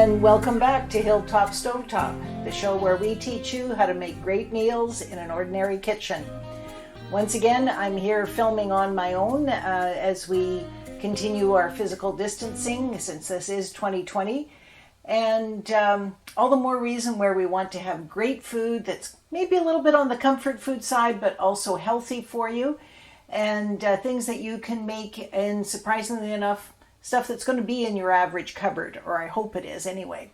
and welcome back to Hilltop Stovetop, the show where we teach you how to make great meals in an ordinary kitchen. Once again, I'm here filming on my own as we continue our physical distancing since this is 2020, and all the more reason where we want to have great food that's maybe a little bit on the comfort food side but also healthy for you, and things that you can make, and surprisingly enough, stuff that's going to be in your average cupboard, or I hope it is anyway.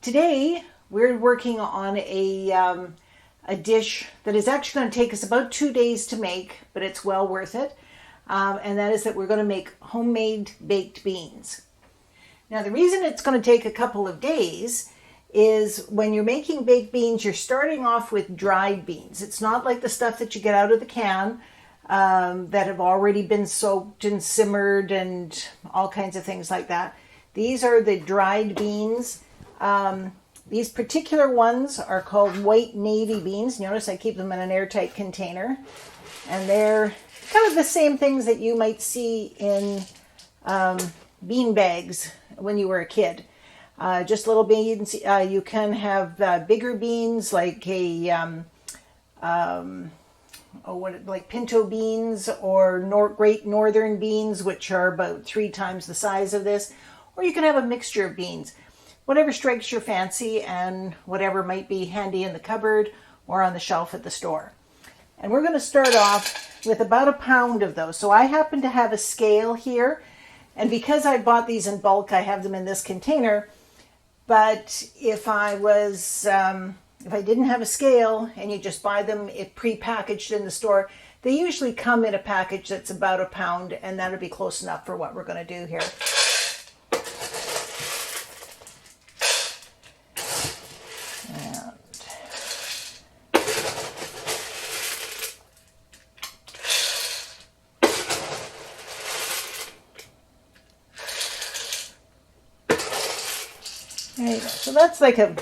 Today, we're working on a dish that is actually going to take us about 2 days to make, but it's well worth it. And that is that we're going to make homemade baked beans. Now, the reason it's going to take a couple of days is when you're making baked beans, you're starting off with dried beans. It's not like the stuff that you get out of the can, that have already been soaked and simmered and all kinds of things like that. These are the dried beans. These particular ones are called white navy beans. Notice I keep them in an airtight container. And they're kind of the same things that you might see in bean bags when you were a kid. Just little beans. You can have bigger beans like like pinto beans or Great Northern beans, which are about 3 times the size of this. Or you can have a mixture of beans. Whatever strikes your fancy and whatever might be handy in the cupboard or on the shelf at the store. And we're going to start off with about a pound of those. So I happen to have a scale here. And because I bought these in bulk, I have them in this container. But if I didn't have a scale and you just buy them pre-packaged in the store, they usually come in a package that's about a pound, and that'll be close enough for what we're going to do here. There you go. So that's like a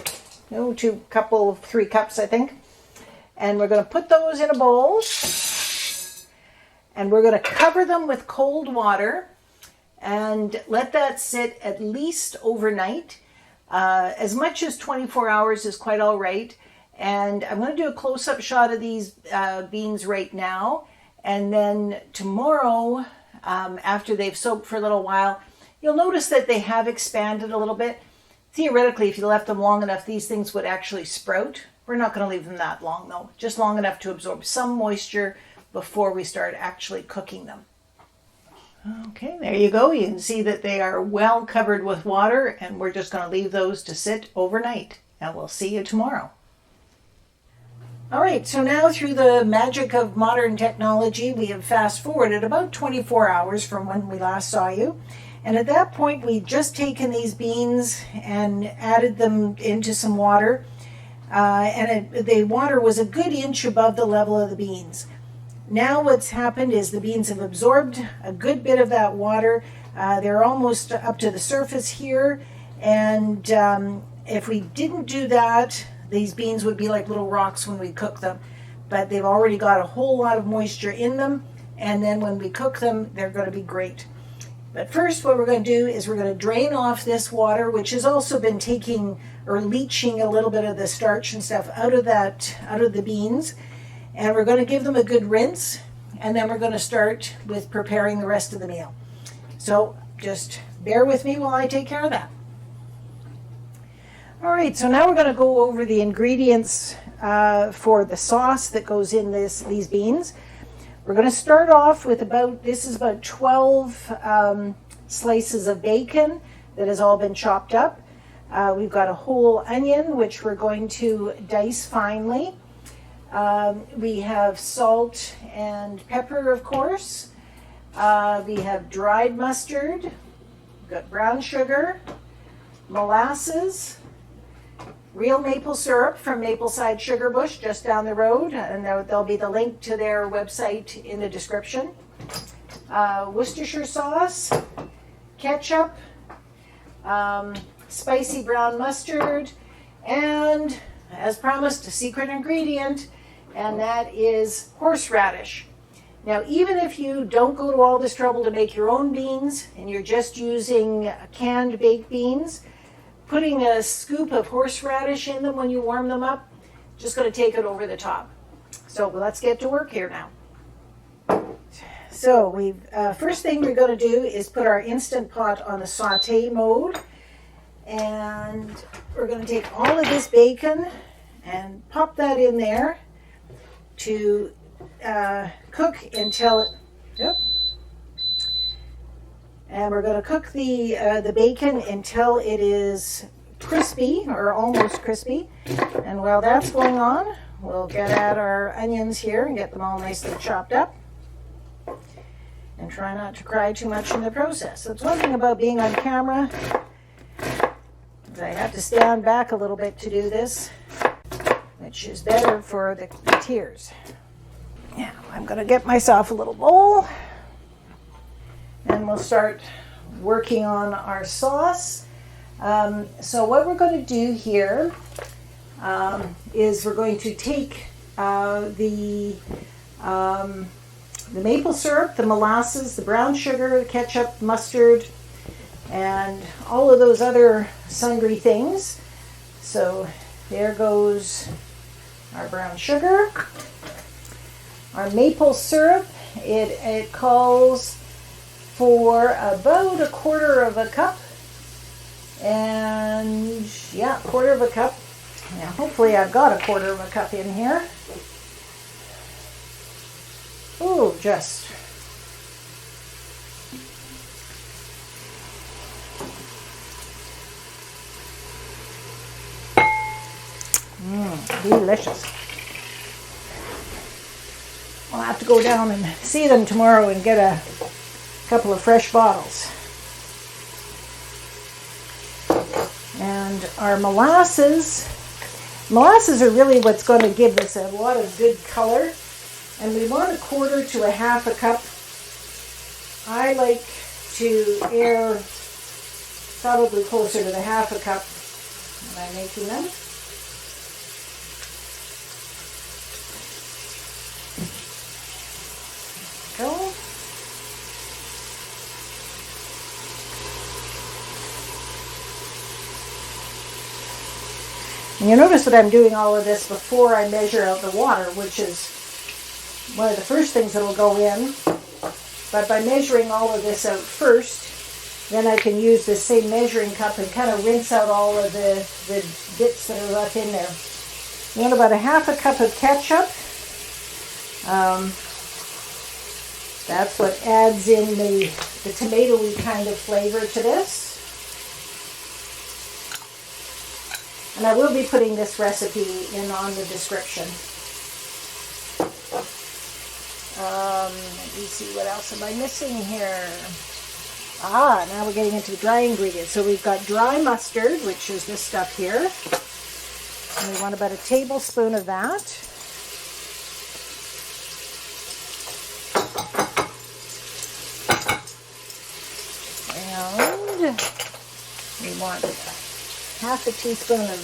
3 cups, I think. And we're going to put those in a bowl. And we're going to cover them with cold water and let that sit at least overnight. As much as 24 hours is quite all right. And I'm going to do a close-up shot of these beans right now. And then tomorrow, after they've soaked for a little while, you'll notice that they have expanded a little bit. Theoretically, if you left them long enough, these things would actually sprout. We're not going to leave them that long, though. Just long enough to absorb some moisture before we start actually cooking them. Okay, there you go. You can see that they are well covered with water, and we're just going to leave those to sit overnight. And we'll see you tomorrow. All right, so now through the magic of modern technology, we have fast forwarded about 24 hours from when we last saw you. And at that point, we'd just taken these beans and added them into some water. The water was a good inch above the level of the beans. Now what's happened is the beans have absorbed a good bit of that water. They're almost up to the surface here. And if we didn't do that, these beans would be like little rocks when we cook them. But they've already got a whole lot of moisture in them. And then when we cook them, they're going to be great. But first, what we're going to do is we're going to drain off this water, which has also been taking or leaching a little bit of the starch and stuff out of the beans. And we're going to give them a good rinse. And then we're going to start with preparing the rest of the meal. So just bear with me while I take care of that. All right, so now we're going to go over the ingredients for the sauce that goes in these beans. We're going to start off with about 12 slices of bacon that has all been chopped up. We've got a whole onion, which we're going to dice finely. We have salt and pepper, of course. We have dried mustard. We've got brown sugar, molasses, real maple syrup from Mapleside Sugar Bush just down the road, and there'll be the link to their website in the description. Worcestershire sauce, ketchup, spicy brown mustard, and as promised, a secret ingredient, and that is horseradish. Now, even if you don't go to all this trouble to make your own beans and you're just using canned baked beans, putting a scoop of horseradish in them when you warm them up. Just going to take it over the top. So let's get to work here now. So first thing we're going to do is put our Instant Pot on the saute mode. And we're going to take all of this bacon and pop that in there to cook until it, and we're going to cook the bacon until it is crispy or almost crispy. And while that's going on, we'll get at our onions here and get them all nicely chopped up. And try not to cry too much in the process. That's one thing about being on camera. I have to stand back a little bit to do this, which is better for the tears. Now I'm going to get myself a little bowl, and we'll start working on our sauce. So what we're going to do here is we're going to take the maple syrup, the molasses, the brown sugar, the ketchup, mustard, and all of those other sundry things. So there goes our brown sugar. Our maple syrup, it calls for about 1/4 cup. And yeah, 1/4 cup. Now hopefully I've got 1/4 cup in here. Oh, just. Delicious. I'll have to go down and see them tomorrow and get a couple of fresh bottles. And our molasses are really what's going to give us a lot of good color. And we want 1/4 to 1/2 cup. I like to air probably closer to the 1/2 cup when I'm making them. Go. And you notice that I'm doing all of this before I measure out the water, which is one of the first things that will go in. But by measuring all of this out first, then I can use the same measuring cup and kind of rinse out all of the bits that are left in there. You want about 1/2 cup of ketchup. That's what adds in the tomatoey kind of flavor to this. And I will be putting this recipe in on the description. Let me see, what else am I missing here? Now we're getting into the dry ingredients. So we've got dry mustard, which is this stuff here. And we want about 1 tablespoon of that. And we want 1/2 teaspoon of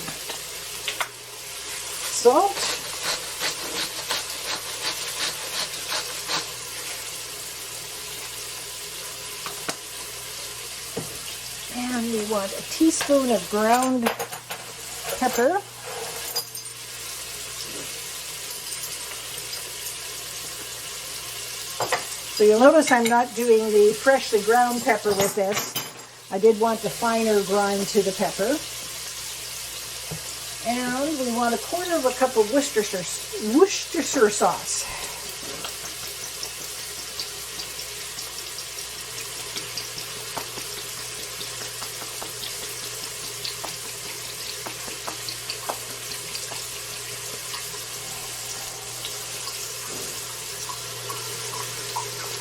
salt. And we want 1 teaspoon of ground pepper. So you'll notice I'm not doing the freshly ground pepper with this. I did want the finer grind to the pepper. And we want 1/4 cup of Worcestershire sauce.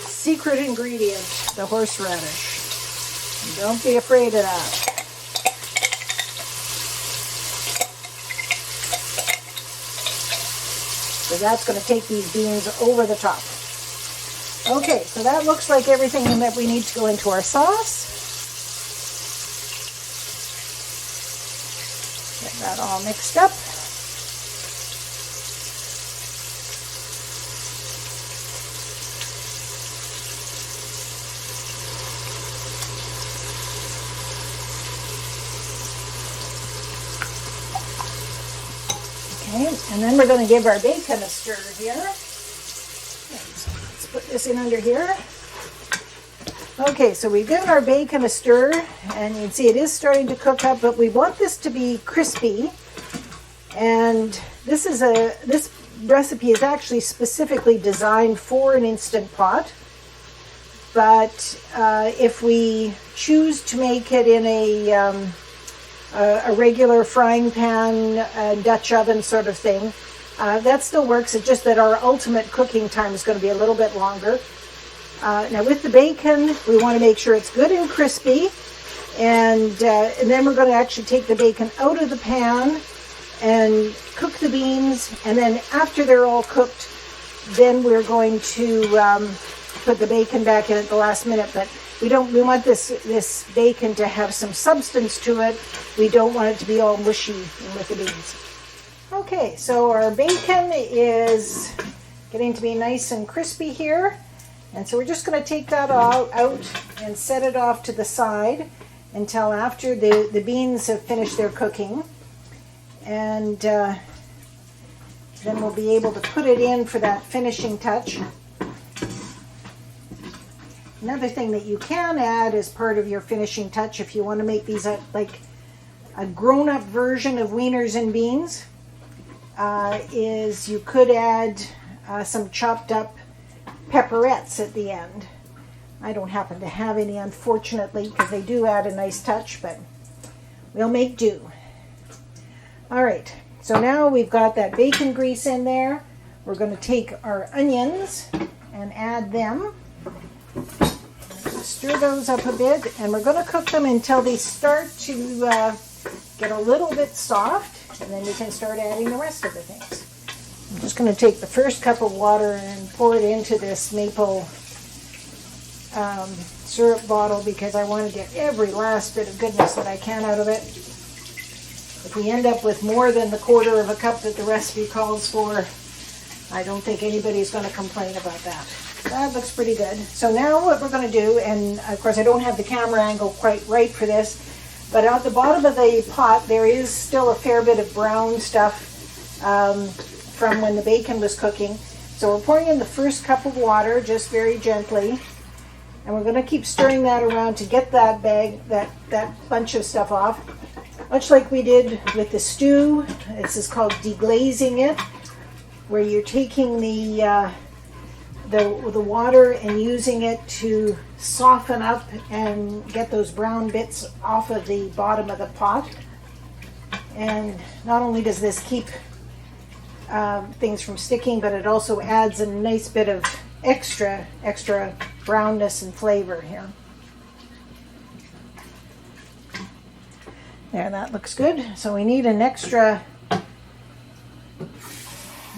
Secret ingredient, the horseradish. Don't be afraid of that. So that's going to take these beans over the top. Okay, so that looks like everything that we need to go into our sauce. Get that all mixed up. Okay, and then we're going to give our bacon a stir here. Let's put this in under here. Okay, so we've given our bacon a stir, and you can see it is starting to cook up, but we want this to be crispy. And this recipe is actually specifically designed for an Instant Pot. But if we choose to make it in a regular frying pan, Dutch oven sort of thing, that still works. It's just that our ultimate cooking time is going to be a little bit longer. Now with the bacon, we want to make sure it's good and crispy, and then we're going to actually take the bacon out of the pan and cook the beans, and then after they're all cooked, then we're going to put the bacon back in at the last minute. But we want this bacon to have some substance to it. We don't want it to be all mushy with the beans. Okay, so our bacon is getting to be nice and crispy here. And so we're just going to take that all out and set it off to the side until after the beans have finished their cooking. And then we'll be able to put it in for that finishing touch. Another thing that you can add as part of your finishing touch, if you want to make these like a grown-up version of wieners and beans, is you could add some chopped up pepperettes at the end. I don't happen to have any, unfortunately, because they do add a nice touch, but we'll make do. All right, so now we've got that bacon grease in there. We're going to take our onions and add them. Stir those up a bit, and we're going to cook them until they start to get a little bit soft, and then we can start adding the rest of the things. I'm just going to take the first cup of water and pour it into this maple syrup bottle because I want to get every last bit of goodness that I can out of it. If we end up with more than the quarter of a cup that the recipe calls for, I don't think anybody's going to complain about that. That looks pretty good. So now what we're going to do, and of course I don't have the camera angle quite right for this, but at the bottom of the pot there is still a fair bit of brown stuff from when the bacon was cooking. So we're pouring in the first cup of water just very gently, and we're going to keep stirring that around to get that bunch of stuff off. Much like we did with the stew, this is called deglazing it, where you're taking the water and using it to soften up and get those brown bits off of the bottom of the pot. And not only does this keep things from sticking, but it also adds a nice bit of extra brownness and flavor here. There, that looks good. So we need an extra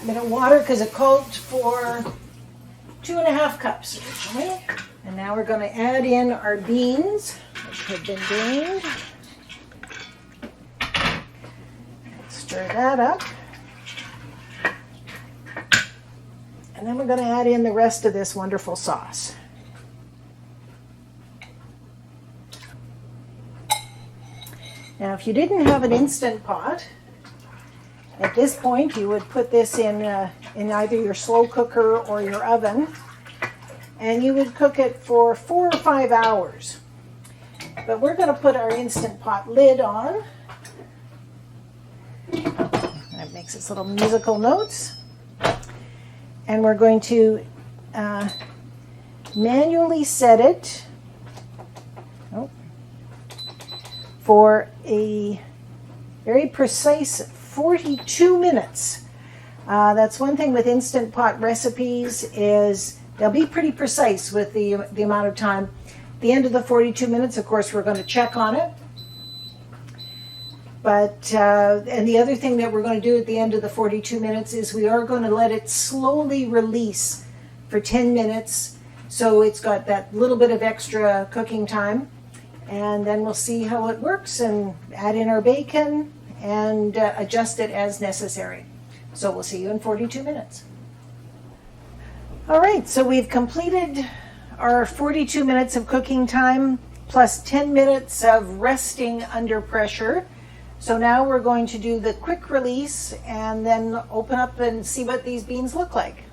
bit of water because it called for 2.5 cups originally. And now we're going to add in our beans, which have been drained. Stir that up. And then we're going to add in the rest of this wonderful sauce. Now, if you didn't have an Instant Pot, at this point you would put this in either your slow cooker or your oven, and you would cook it for 4 or 5 hours. But we're going to put our Instant Pot lid on. That makes its little musical notes. And we're going to manually set it for a very precise 42 minutes. That's one thing with Instant Pot recipes, is they'll be pretty precise with the amount of time. At the end of the 42 minutes, of course, we're going to check on it. But, and the other thing that we're going to do at the end of the 42 minutes is we are going to let it slowly release for 10 minutes. So it's got that little bit of extra cooking time. And then we'll see how it works and add in our bacon and adjust it as necessary. So we'll see you in 42 minutes. All right, so we've completed our 42 minutes of cooking time plus 10 minutes of resting under pressure. So now we're going to do the quick release and then open up and see what these beans look like.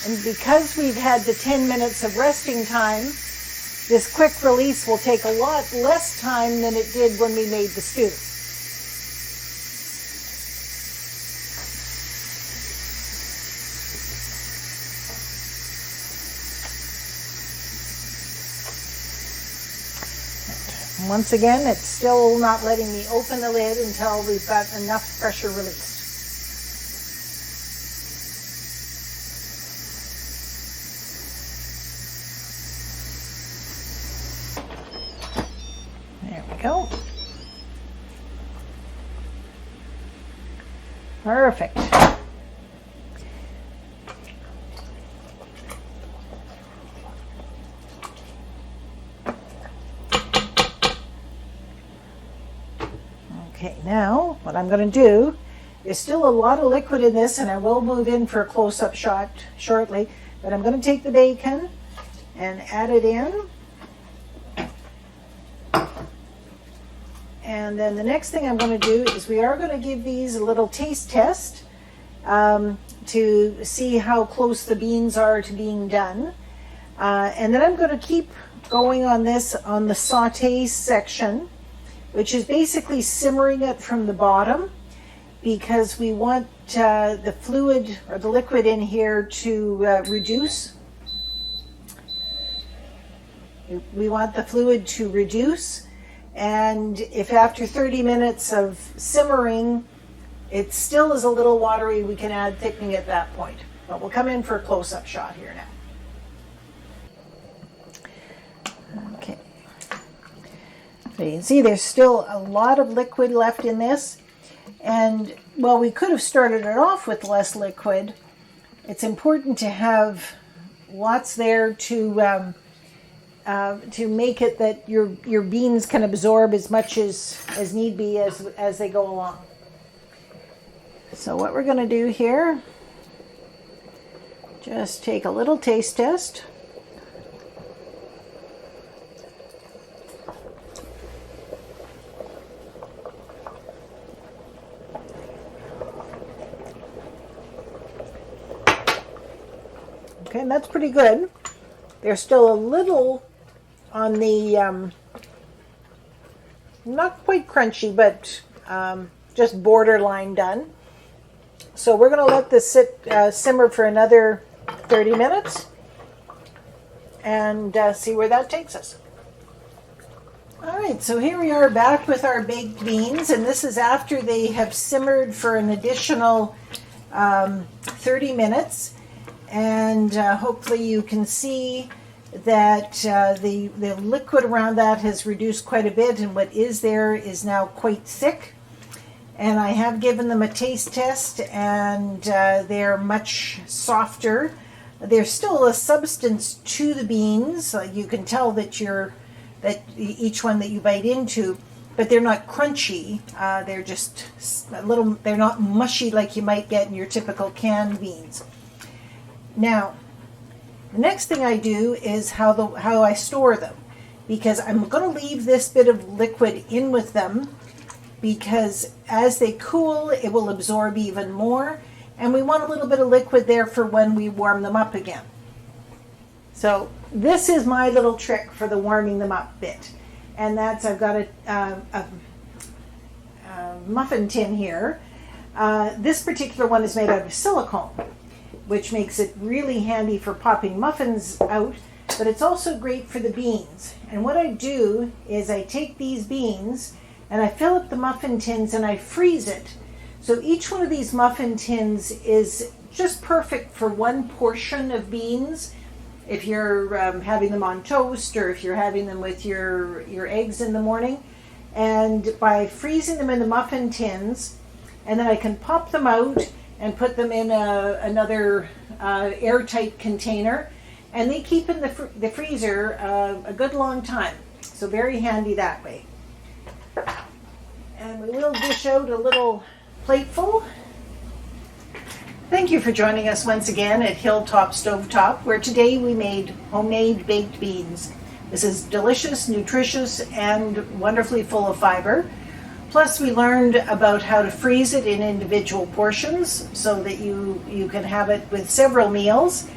And because we've had the 10 minutes of resting time, this quick release will take a lot less time than it did when we made the stew. Once again, it's still not letting me open the lid until we've got enough pressure released. There we go. Perfect. Okay, now what I'm going to do, there's still a lot of liquid in this, and I will move in for a close-up shot shortly, but I'm going to take the bacon and add it in. And then the next thing I'm going to do is we are going to give these a little taste test to see how close the beans are to being done. And then I'm going to keep going on this on the saute section, which is basically simmering it from the bottom, because we want the fluid or the liquid in here to reduce. We want the fluid to reduce, and if after 30 minutes of simmering it still is a little watery, we can add thickening at that point. But we'll come in for a close-up shot here now. Okay. So you can see there's still a lot of liquid left in this, and while we could have started it off with less liquid, it's important to have lots there to make it that your beans can absorb as much as need be as they go along. So what we're going to do here, just take a little taste test. Okay, and that's pretty good. There's still a little on the, not quite crunchy, but just borderline done. So we're going to let this simmer for another 30 minutes and see where that takes us. All right, so here we are back with our baked beans, and this is after they have simmered for an additional 30 minutes. And hopefully you can see that the liquid around that has reduced quite a bit, and what is there is now quite thick. And I have given them a taste test, and they're much softer. There's still a substance to the beans. You can tell that each one that you bite into, but they're not crunchy. They're just they're not mushy like you might get in your typical canned beans. Now, the next thing I do is how I store them, because I'm going to leave this bit of liquid in with them, because as they cool, it will absorb even more, and we want a little bit of liquid there for when we warm them up again. So this is my little trick for the warming them up bit, and that's I've got a muffin tin here. This particular one is made out of silicone, which makes it really handy for popping muffins out, but it's also great for the beans. And what I do is I take these beans and I fill up the muffin tins and I freeze it. So each one of these muffin tins is just perfect for one portion of beans. If you're having them on toast, or if you're having them with your eggs in the morning. And by freezing them in the muffin tins, and then I can pop them out and put them in another airtight container, and they keep in the freezer a good long time. So very handy that way. And we will dish out a little plateful. Thank you for joining us once again at Hilltop Stovetop, where today we made homemade baked beans. This is delicious, nutritious, and wonderfully full of fiber. Plus, we learned about how to freeze it in individual portions so that you can have it with several meals.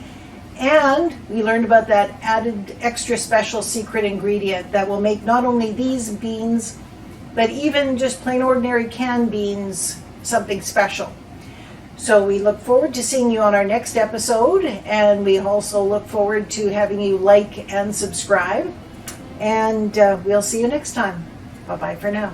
And we learned about that added extra special secret ingredient that will make not only these beans, but even just plain ordinary canned beans something special. So we look forward to seeing you on our next episode, and we also look forward to having you like and subscribe. And we'll see you next time. Bye-bye for now.